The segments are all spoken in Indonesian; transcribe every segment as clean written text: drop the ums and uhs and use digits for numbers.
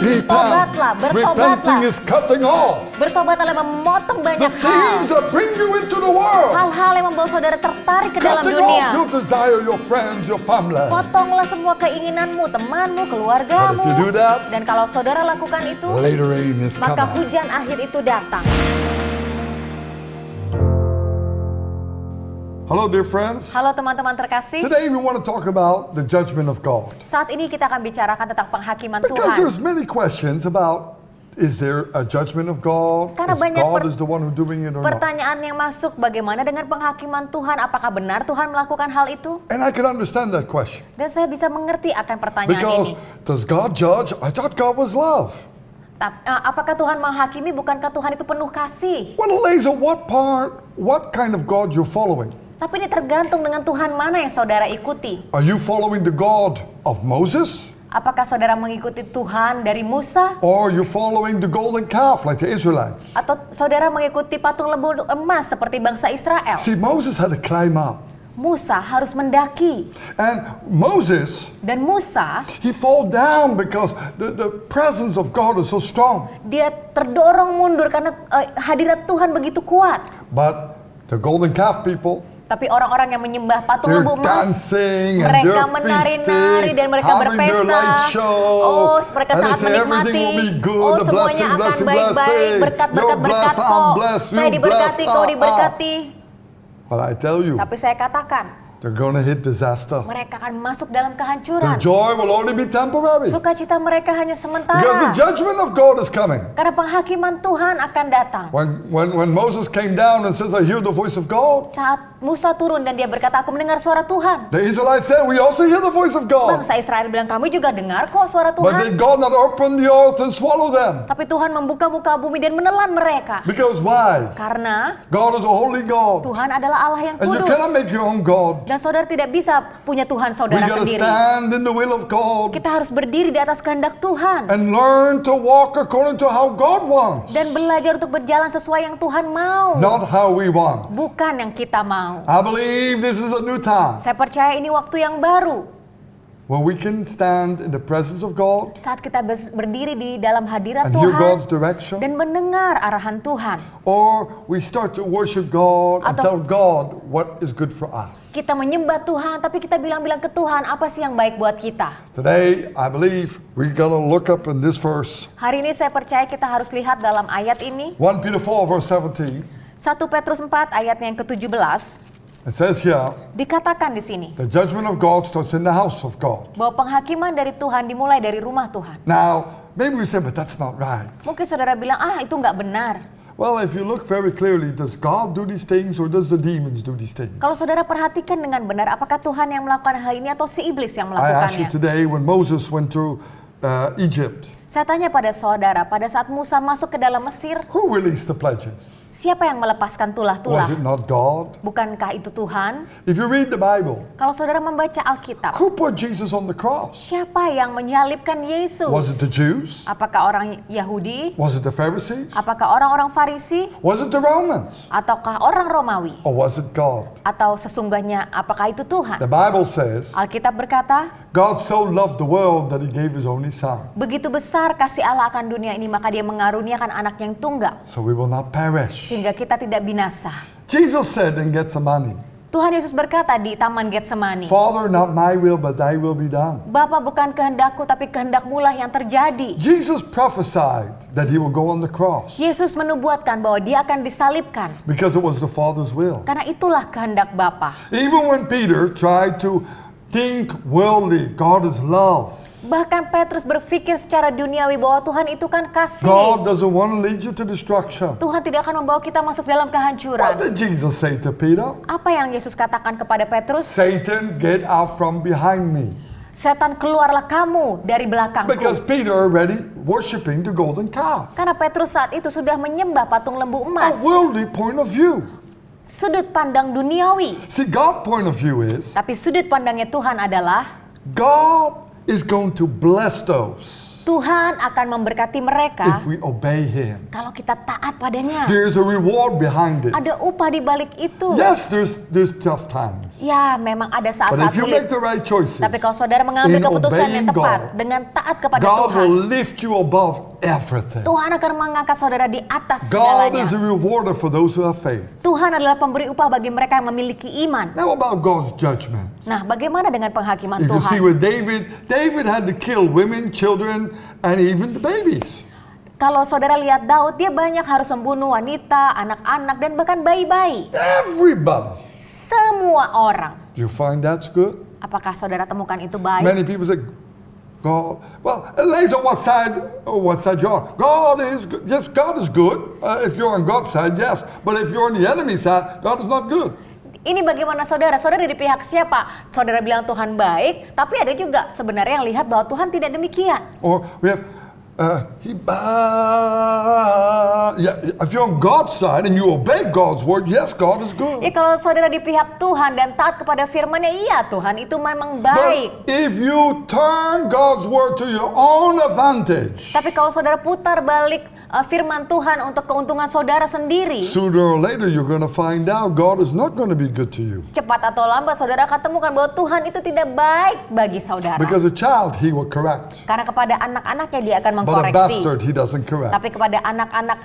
Tobatlah, Repenting bertobatlah. is cutting off Bertobat adalah memotong the banyak hal. things that bring you into the world. Hal-hal yang membawa saudara tertarik ke dalam Cutting dunia. off your desire, your friends, your family. Potonglah semua keinginanmu, temanmu, But keluargamu. if you do that, Dan kalau saudara lakukan itu, later rain is maka coming. hujan akhir itu datang. Hello, dear friends. Halo teman-teman terkasih. Today we want to talk about the judgment of God. Saat ini kita akan bicarakan tentang penghakiman Because Tuhan. there's many questions about, is there a judgment of God? Karena Is banyak God is the one who's doing it or not? Pertanyaan yang masuk, bagaimana dengan penghakiman Tuhan? Apakah benar Tuhan melakukan hal itu? And I can understand that question. Dan saya bisa mengerti akan pertanyaan Because ini. does God judge? I thought God was love. Apakah Tuhan menghakimi? Bukankah Tuhan itu penuh kasih? Well, Eliza, what kind of God you're following? Tapi ini tergantung dengan Tuhan mana yang saudara ikuti. Are you following the God of Moses? Apakah saudara mengikuti Tuhan dari Musa? Or are you following the golden calf like the Israelites? Atau saudara mengikuti patung lembu emas seperti bangsa Israel? See, Moses had to climb up. Musa harus mendaki. And Moses, Dan Musa, he fall down because the presence of God is so strong. dia terdorong mundur karena hadirat Tuhan begitu kuat. But the golden calf people, Tapi orang-orang yang menyembah patung they're lembu emas, dancing and mereka they're menari-nari feasting, dan mereka having their berpesta. light show. Oh, mereka And they sangat say everything menikmati. will be good, Oh, the semuanya blessing, akan blessing, baik-baik. blessing. Berkat, You're berkat, berkat blessed, I'm kok. blessed, Saya you're diberkati, blessed, kau diberkati. But I tell you, Tapi saya katakan, they're gonna hit disaster. mereka akan masuk dalam The kehancuran. joy will only be temporary. Sukacita mereka hanya Because sementara. the judgment of God is coming. Karena penghakiman Tuhan akan datang. When Moses came down and says, I hear the voice of God, Saat Musa turun dan dia berkata, aku mendengar suara Tuhan. the Israelites said, we also hear the voice of God. Bangsa Israel bilang, kami juga dengar kok suara But Tuhan. did God not open the earth and swallow them? Tapi Tuhan membuka muka bumi dan menelan mereka. Because why? Karena God is a holy God. Tuhan adalah Allah yang And you cannot kudus. make your own God. Dan saudara tidak bisa punya Tuhan We saudara gotta sendiri. stand in the will of God Kita harus berdiri di atas kehendak Tuhan. and learn to walk according to how God wants, Dan belajar untuk berjalan sesuai yang Tuhan mau. not how we want. Bukan yang kita mau. I believe this is a new time Saya percaya ini waktu yang baru. where we can stand in the presence of God Saat kita berdiri di dalam hadirat and hear God's Tuhan. direction, Dan mendengar arahan Tuhan. or we start to worship God and Atau- tell God what is good for us. Kita menyembah Tuhan, tapi kita bilang-bilang ke Tuhan, apa sih yang baik buat kita? Today, I believe we gotta look up in this verse, Hari ini saya percaya kita harus lihat dalam ayat ini. 1 Peter 4 verse 17. 1 Petrus 4 ayatnya yang ke-17. It says here, Dikatakan di sini. the judgment of God starts in the house of God. Bahwa penghakiman dari Tuhan dimulai dari rumah Tuhan. Now, maybe we say, but that's not right. Mungkin saudara bilang, itu nggak benar. Well, if you look very clearly, does God do these things or does the demons do these things? Kalau saudara perhatikan dengan benar, apakah Tuhan yang melakukan hal ini atau si iblis yang I asked you melakukannya? today when Moses went to Egypt, Saya tanya pada saudara, pada saat Musa masuk ke dalam Mesir, who released the pledges? siapa yang melepaskan tulah-tulah? Was it not God? Bukankah itu Tuhan? If you read the Bible, Kalau saudara membaca Alkitab, who put Jesus on the cross? siapa yang menyalibkan Yesus? Was it the Jews? Apakah orang Yahudi? Was it the Pharisees? Apakah orang-orang Farisi? Was it the Romans? Ataukah orang Romawi? Or was it God? Atau sesungguhnya apakah itu Tuhan? The Bible says, Alkitab berkata, God so loved the world that he gave his only son, begitu besar kasih Allah akan dunia ini, maka dia mengaruniakan anak yang tunggal. so we will not perish. Sehingga kita tidak binasa. Jesus said in Gethsemane, Tuhan Yesus berkata di Taman Getsemani, Father, not my will, but thy will be done. Bapa, bukan kehendakku tapi kehendakmu lah yang terjadi. Jesus prophesied that he will go on the cross Yesus menubuatkan bahwa dia akan disalibkan. because it was the Father's will. Karena itulah kehendak Bapa. Even when Peter tried to think worldly, God is love. Bahkan Petrus berpikir secara duniawi bahwa Tuhan itu kan kasih. God doesn't want to lead you to destruction. Tuhan tidak akan membawa kita masuk dalam What kehancuran. did Jesus say to Peter? Apa yang Yesus katakan kepada Petrus? Satan, get out from behind me. Setan, keluarlah kamu dari Because belakangku. Peter already worshiping the golden calf. Karena Petrus saat itu sudah menyembah patung lembu A emas. worldly point of view. Sudut pandang duniawi. See, God's point of view is Tapi sudut pandangnya Tuhan adalah God is going to bless those Tuhan akan memberkati mereka if we obey Him. kalau kita taat padanya. There's a reward behind it. Ada upah di balik itu. Yes, there's tough times. Ya, memang ada But saat-saat if you sulit. make the right choices, Tapi kalau saudara mengambil in keputusan yang obeying tepat God, dengan taat kepada God Tuhan, will lift you above everything. Tuhan akan mengangkat saudara di atas God segalanya. is a rewarder for those who have faith. Tuhan adalah pemberi upah bagi mereka yang memiliki iman. Now about God's judgment. Nah, bagaimana dengan penghakiman If you see Tuhan? with David had to kill women, children, and even the babies. Kalau saudara lihat Daud, dia banyak harus membunuh wanita, anak-anak, dan bahkan bayi-bayi. Everybody. Semua orang. Do you find that's good? Apakah saudara temukan itu baik? Many people say, God, well, it lays on what side you are. God is good. Yes, God is good. If you're on God's side, yes. But if you're on the enemy's side, God is not good. Ini bagaimana saudara? Saudara di pihak siapa? Saudara bilang Tuhan baik, tapi ada juga sebenarnya yang lihat bahwa Tuhan tidak demikian. Or we have, if you're on God's side and you obey God's word, yes, God is good. Ya kalau saudara di pihak Tuhan dan taat kepada firman-Nya, iya Tuhan itu memang baik. But if you turn God's word to your own advantage, Tapi kalau saudara putar balik firman Tuhan untuk keuntungan saudara sendiri, sooner or later you're going to find out God is not going to be good to you. cepat atau lambat saudara akan temukan bahwa Tuhan itu tidak baik bagi saudara. Because a child, he will correct. Karena kepada anak-anaknya dia akan But a mengkoreksi. bastard, he doesn't correct. Tapi kepada anak-anak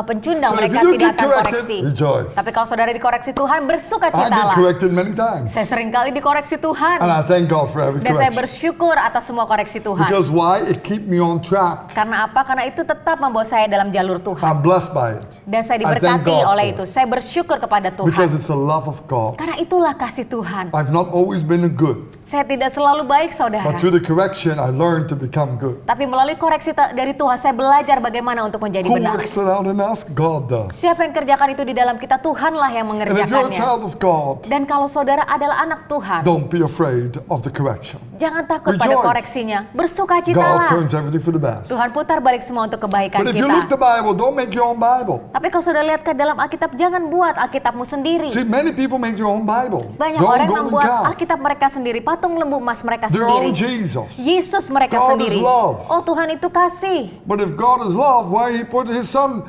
pencundang So if mereka you do tidak get akan corrected, koreksi. rejoice. Tapi kalau saudara dikoreksi Tuhan, I get bersukacitalah. corrected many times. Saya sering kali dikoreksi Tuhan. And I thank God for every Dan saya correction. bersyukur atas semua koreksi Tuhan. Because why? It keep me on track. Karena apa? Karena itu tetap membawa saya dalam jalur Tuhan. I'm blessed by it. Dan saya I thank diberkati God oleh for itu. it. Saya bersyukur kepada Because Tuhan. it's the love of God. Karena itulah kasih Tuhan. I've not always been good, Saya tidak selalu baik saudara. but through the correction, I learned to become good. Tapi melalui koreksi dari Tuhan, saya belajar bagaimana untuk menjadi Who benar. works it out in us? God does. Siapa yang kerjakan itu di dalam kita? Tuhanlah yang And if you're a mengerjakannya. child of God, Dan kalau saudara adalah anak Tuhan, don't be afraid of the correction. jangan takut pada Rejoice. koreksinya. God Bersukacitalah. turns everything for the best. Tuhan putar balik semua untuk kebaikan But if you look kita. the Bible, don't make your own Bible. Tapi kalau saudara lihat ke dalam Alkitab, jangan buat Alkitabmu sendiri. See, many people make their own Bible. Banyak Their own orang yang golden membuat calf. Alkitab mereka sendiri, patung lembu emas mereka Their sendiri. own Jesus. Yesus mereka God is sendiri. love. Oh Tuhan itu kasih. But if God is love, why He put His Son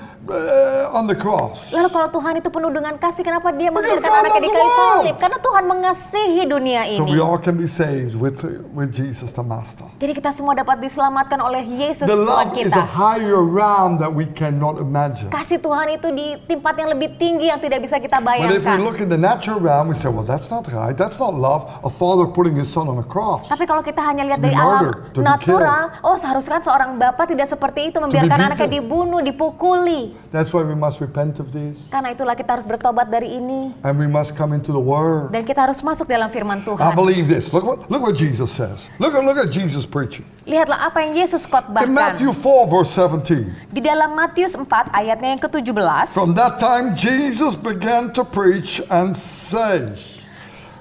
on the cross? Lalu kalau Tuhan itu penuh dengan kasih, kenapa dia Because memberikan God anaknya di loved kayu the world. salib? Karena Tuhan mengasihi dunia So ini. we all can be saved with Jesus the Master. Jadi kita semua dapat diselamatkan oleh Yesus The Tuhan love is a kita. higher realm that we cannot imagine. Kasih Tuhan itu di tempat yang lebih tinggi yang tidak bisa kita But if we bayangkan. look in the natural realm, we say, well, that's not right. That's not love. A father putting his son on a cross. Tapi kalau kita hanya lihat To be dari alam murdered, to be natural, oh seharusnya kan seorang bapak tidak seperti itu membiarkan beaten. anaknya dibunuh, dipukuli. That's why we must repent of this. Karena itulah kita harus bertobat dari ini. And we must come into the Word. Dan kita harus masuk dalam firman I Tuhan. believe this. Look what Jesus says. Look at Jesus preaching. Lihatlah apa yang Yesus In khotbahkan. Matthew 4, verse 17. Di dalam Matius 4 ayatnya yang ke-17. From that time, Jesus began to preach and say,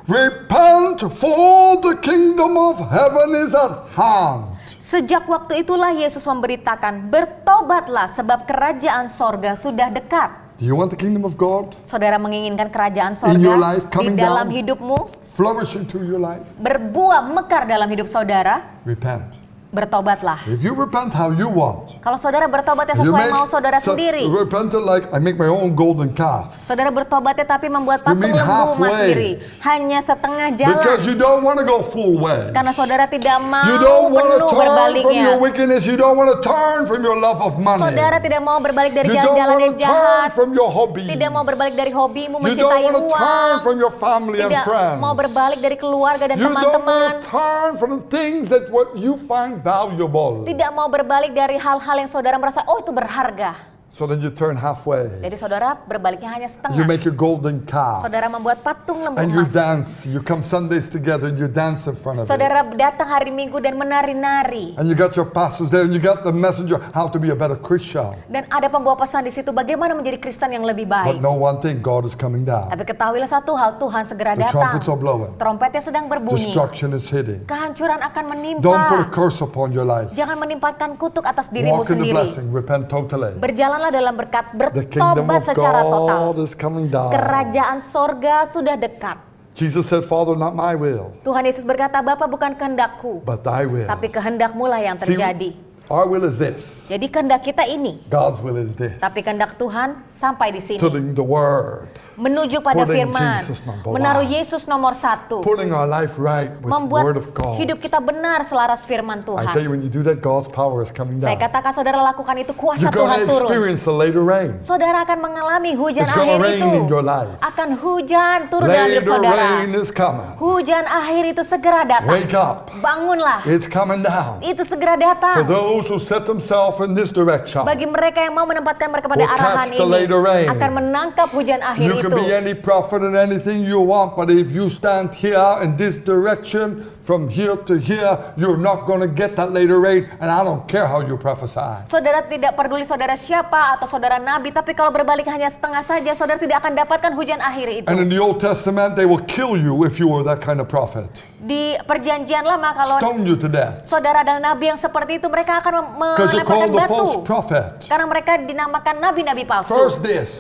repent, for the kingdom of heaven is at hand. Sejak waktu itulah Yesus memberitakan, bertobatlah sebab kerajaan sorga sudah dekat. Do you want the kingdom of God Saudara menginginkan kerajaan In your sorga life, di coming dalam down? hidupmu, flourishing through your life? berbuah mekar dalam hidup saudara, Repent. bertobatlah. If you repent how you want, Kalau saudara bertobatnya you sesuai mau saudara so- sendiri. repent like I make my own golden calf. Saudara bertobatnya tapi membuat patung mean lembu emas halfway. sendiri. Hanya setengah Because jalan. you don't want to go full way. Karena saudara tidak mau You don't want to penuh turn from berbaliknya. your wickedness. You don't want to turn from your love of money. Saudara tidak mau berbalik dari You don't jalan-jalan want yang to turn jahat. from your hobby. Tidak mau berbalik dari hobimu You don't mencintai want to turn uang. from your family and Tidak friends. mau berbalik dari keluarga dan You don't want teman-teman. to turn from the things that what you find valuable. Tidak mau berbalik dari hal-hal yang saudara merasa, oh itu berharga. So then you turn halfway. Jadi saudara berbaliknya hanya You setengah. make your golden calf. Saudara membuat patung lembu And you emas. dance. You come Sundays together and you dance in front of it. Saudara datang hari Minggu dan menari-nari. And you got your pastors there and you got the messenger how to be a better Christian. Dan ada pembawa pesan di situ bagaimana menjadi Kristen yang lebih But baik. know one thing, God is coming down. Tapi ketahuilah satu hal, Tuhan segera The datang. trumpets are blowing. Trompetnya sedang berbunyi. Destruction is hitting. Kehancuran akan menimpa. Don't put a curse upon your life. Jangan menimpakan kutuk atas dirimu Walk in the sendiri. blessing. Repent totally. Berjalanlah dalam berkat, The kingdom bertobat of secara total. God is coming down. Kerajaan sorga sudah dekat. Jesus said, Father, not my will, Tuhan Yesus berkata, Bapa bukan kehendakku, but thy will. tapi kehendakmu lah yang See, terjadi. Our will is this. Jadi kehendak kita ini, God's will is this. tapi kehendak Tuhan sampai di sini. Putting the word. Menuju pada Putting firman, Jesus number menaruh one. Yesus nomor 1, Putting our life right with the membuat word of God. hidup kita benar selaras firman I tell Tuhan. you, when you do that, God's power is coming Saya down. katakan saudara lakukan itu, kuasa You're going Tuhan to turun. experience the later rain. Saudara akan mengalami hujan It's gonna akhir rain itu. in your life. Akan hujan turun dalam hidup Later saudara. rain is coming. Hujan akhir itu segera datang. Wake up. Bangunlah. It's coming down. Itu segera For datang. those who set themselves in this direction, Bagi mereka yang mau menempatkan mereka pada Will arahan catch the ini, later rain. akan menangkap hujan akhir you can itu. be any prophet and anything you want, but if you stand here in this direction, from here to here, you're not going to get that later rain, and I don't care how you prophesy. Saudara tidak peduli saudara siapa atau saudara nabi, tapi kalau berbalik hanya setengah saja, saudara tidak akan dapatkan hujan akhir itu. And in the Old Testament, they will kill you if you were that kind of prophet. Di perjanjian lama kalau Stone you to death. saudara adalah nabi yang seperti itu, mereka akan Because you're melemparkan called a false batu. prophet. Karena mereka dinamakan nabi-nabi palsu. First this.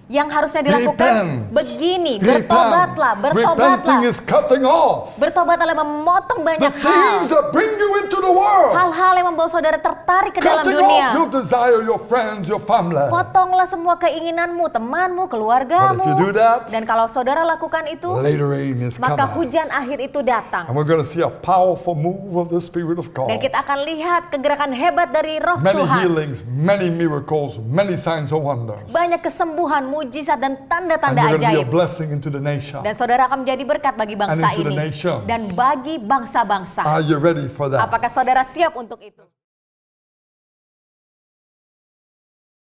Yang harusnya dilakukan Repent. begini, Repent. bertobatlah, Repenting bertobatlah. is cutting off Bertobat adalah memotong the banyak hal. things that bring you into the world. Hal-hal yang membawa saudara tertarik ke dalam Cutting dunia. off your desire, your friends, your family. Potonglah semua keinginanmu, temanmu, But keluargamu. if you do that, Dan kalau saudara lakukan itu, later rain is maka coming. hujan akhir itu datang. And we're going to see a powerful move of the Spirit of God. Dan kita akan lihat kegerakan hebat dari Roh Many Tuhan. healings, many miracles, many signs and wonders. Banyak kesembuhan, mujizat, dan And tanda-tanda you're going to be a ajaib. blessing into the nation. Dan saudara akan menjadi berkat bagi bangsa And into the ini. nations. Dan bagi bangsa-bangsa. Are you ready for that? Apakah saudara siap untuk itu?